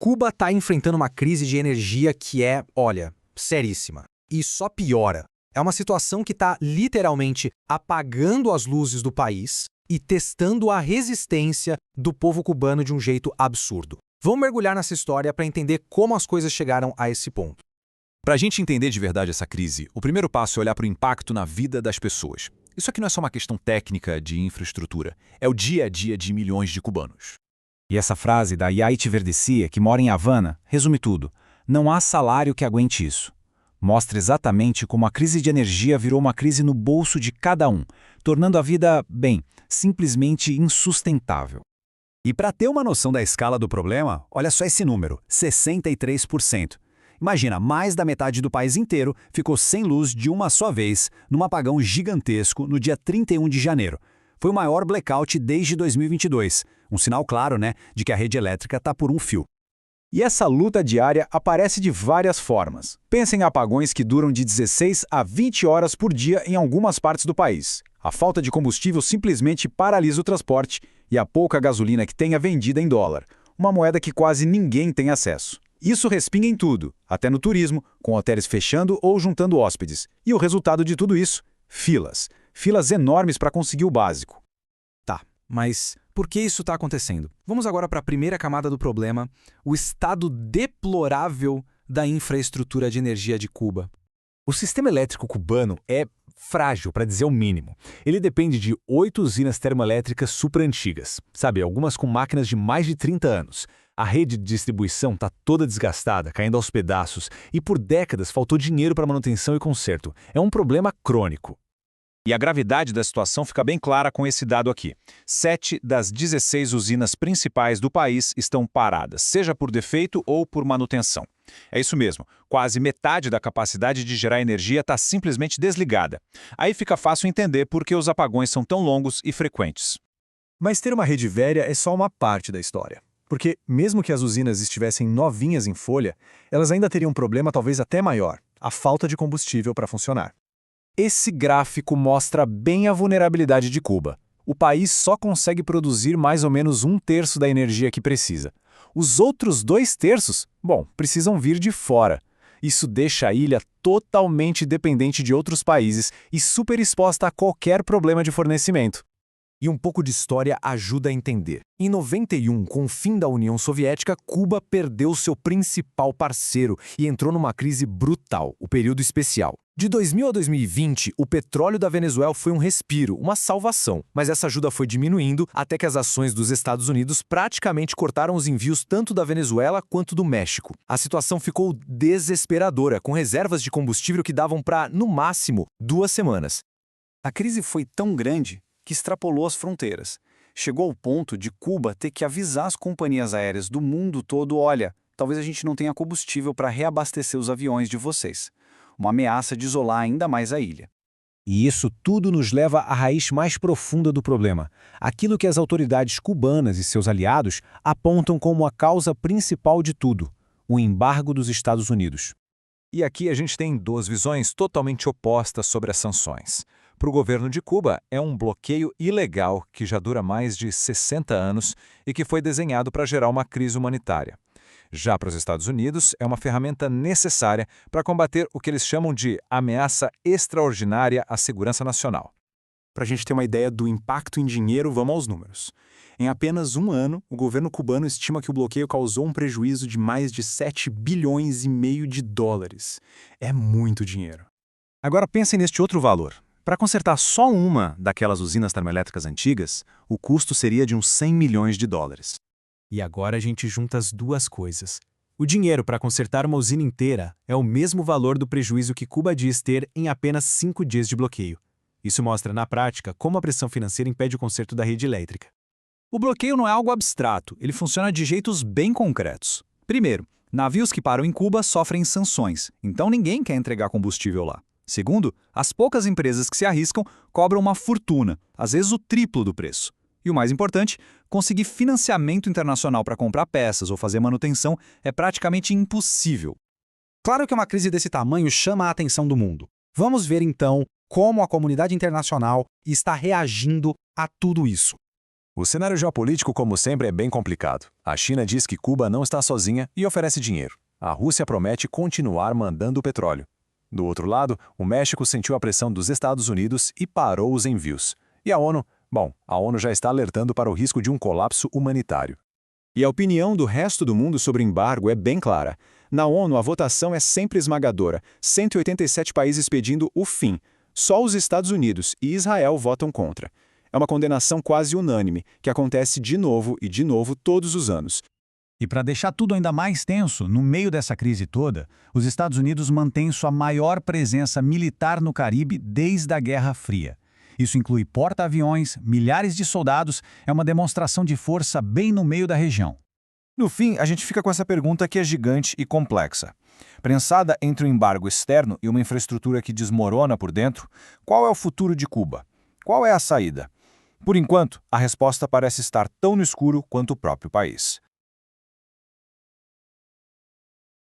Cuba está enfrentando uma crise de energia que é, olha, seríssima. E só piora. É uma situação que está literalmente apagando as luzes do país e testando a resistência do povo cubano de um jeito absurdo. Vamos mergulhar nessa história para entender como as coisas chegaram a esse ponto. Para a gente entender de verdade essa crise, o primeiro passo é olhar para o impacto na vida das pessoas. Isso aqui não é só uma questão técnica de infraestrutura, é o dia a dia de milhões de cubanos. E essa frase da Yaite Verdecia, que mora em Havana, resume tudo. Não há salário que aguente isso. Mostra exatamente como a crise de energia virou uma crise no bolso de cada um, tornando a vida, bem, simplesmente insustentável. E para ter uma noção da escala do problema, olha só esse número, 63%. Imagina, mais da metade do país inteiro ficou sem luz de uma só vez, num apagão gigantesco no dia 31 de janeiro. Foi o maior blackout desde 2022. Um sinal claro, né, de que a rede elétrica está por um fio. E essa luta diária aparece de várias formas. Pensa em apagões que duram de 16 a 20 horas por dia em algumas partes do país. A falta de combustível simplesmente paralisa o transporte e a pouca gasolina que tem é vendida em dólar, uma moeda que quase ninguém tem acesso. Isso respinga em tudo, até no turismo, com hotéis fechando ou juntando hóspedes. E o resultado de tudo isso? Filas. Filas enormes para conseguir o básico. Tá, mas por que isso está acontecendo? Vamos agora para a primeira camada do problema, o estado deplorável da infraestrutura de energia de Cuba. O sistema elétrico cubano é frágil, para dizer o mínimo. Ele depende de 8 usinas termoelétricas super antigas, sabe, algumas com máquinas de mais de 30 anos. A rede de distribuição está toda desgastada, caindo aos pedaços, e por décadas faltou dinheiro para manutenção e conserto. É um problema crônico. E a gravidade da situação fica bem clara com esse dado aqui. 7 das 16 usinas principais do país estão paradas, seja por defeito ou por manutenção. É isso mesmo, quase metade da capacidade de gerar energia está simplesmente desligada. Aí fica fácil entender por que os apagões são tão longos e frequentes. Mas ter uma rede velha é só uma parte da história. Porque, mesmo que as usinas estivessem novinhas em folha, elas ainda teriam um problema talvez até maior, a falta de combustível para funcionar. Esse gráfico mostra bem a vulnerabilidade de Cuba. O país só consegue produzir mais ou menos 1/3 da energia que precisa. Os outros 2/3, precisam vir de fora. Isso deixa a ilha totalmente dependente de outros países e super exposta a qualquer problema de fornecimento. E um pouco de história ajuda a entender. Em 91, com o fim da União Soviética, Cuba perdeu seu principal parceiro e entrou numa crise brutal, o período especial. De 2000 a 2020, o petróleo da Venezuela foi um respiro, uma salvação, mas essa ajuda foi diminuindo até que as ações dos Estados Unidos praticamente cortaram os envios tanto da Venezuela quanto do México. A situação ficou desesperadora, com reservas de combustível que davam para, no máximo, 2 semanas. A crise foi tão grande que extrapolou as fronteiras. Chegou ao ponto de Cuba ter que avisar as companhias aéreas do mundo todo, olha, talvez a gente não tenha combustível para reabastecer os aviões de vocês. Uma ameaça de isolar ainda mais a ilha. E isso tudo nos leva à raiz mais profunda do problema, aquilo que as autoridades cubanas e seus aliados apontam como a causa principal de tudo, o embargo dos Estados Unidos. E aqui a gente tem 2 visões totalmente opostas sobre as sanções. Para o governo de Cuba, é um bloqueio ilegal que já dura mais de 60 anos e que foi desenhado para gerar uma crise humanitária. Já para os Estados Unidos, é uma ferramenta necessária para combater o que eles chamam de ameaça extraordinária à segurança nacional. Para a gente ter uma ideia do impacto em dinheiro, vamos aos números. Em apenas um ano, o governo cubano estima que o bloqueio causou um prejuízo de mais de 7,5 bilhões de dólares. É muito dinheiro. Agora pensem neste outro valor. Para consertar só uma daquelas usinas termoelétricas antigas, o custo seria de uns 100 milhões de dólares. E agora a gente junta as duas coisas. O dinheiro para consertar uma usina inteira é o mesmo valor do prejuízo que Cuba diz ter em apenas 5 dias de bloqueio. Isso mostra, na prática, como a pressão financeira impede o conserto da rede elétrica. O bloqueio não é algo abstrato, ele funciona de jeitos bem concretos. Primeiro, navios que param em Cuba sofrem sanções, então ninguém quer entregar combustível lá. Segundo, as poucas empresas que se arriscam cobram uma fortuna, às vezes o triplo do preço. E o mais importante, conseguir financiamento internacional para comprar peças ou fazer manutenção é praticamente impossível. Claro que uma crise desse tamanho chama a atenção do mundo. Vamos ver então como a comunidade internacional está reagindo a tudo isso. O cenário geopolítico, como sempre, é bem complicado. A China diz que Cuba não está sozinha e oferece dinheiro. A Rússia promete continuar mandando o petróleo. Do outro lado, o México sentiu a pressão dos Estados Unidos e parou os envios. E a ONU? Bom, a ONU já está alertando para o risco de um colapso humanitário. E a opinião do resto do mundo sobre o embargo é bem clara. Na ONU, a votação é sempre esmagadora, 187 países pedindo o fim. Só os Estados Unidos e Israel votam contra. É uma condenação quase unânime, que acontece de novo e de novo todos os anos. E para deixar tudo ainda mais tenso, no meio dessa crise toda, os Estados Unidos mantêm sua maior presença militar no Caribe desde a Guerra Fria. Isso inclui porta-aviões, milhares de soldados, é uma demonstração de força bem no meio da região. No fim, a gente fica com essa pergunta que é gigante e complexa. Prensada entre um embargo externo e uma infraestrutura que desmorona por dentro, qual é o futuro de Cuba? Qual é a saída? Por enquanto, a resposta parece estar tão no escuro quanto o próprio país.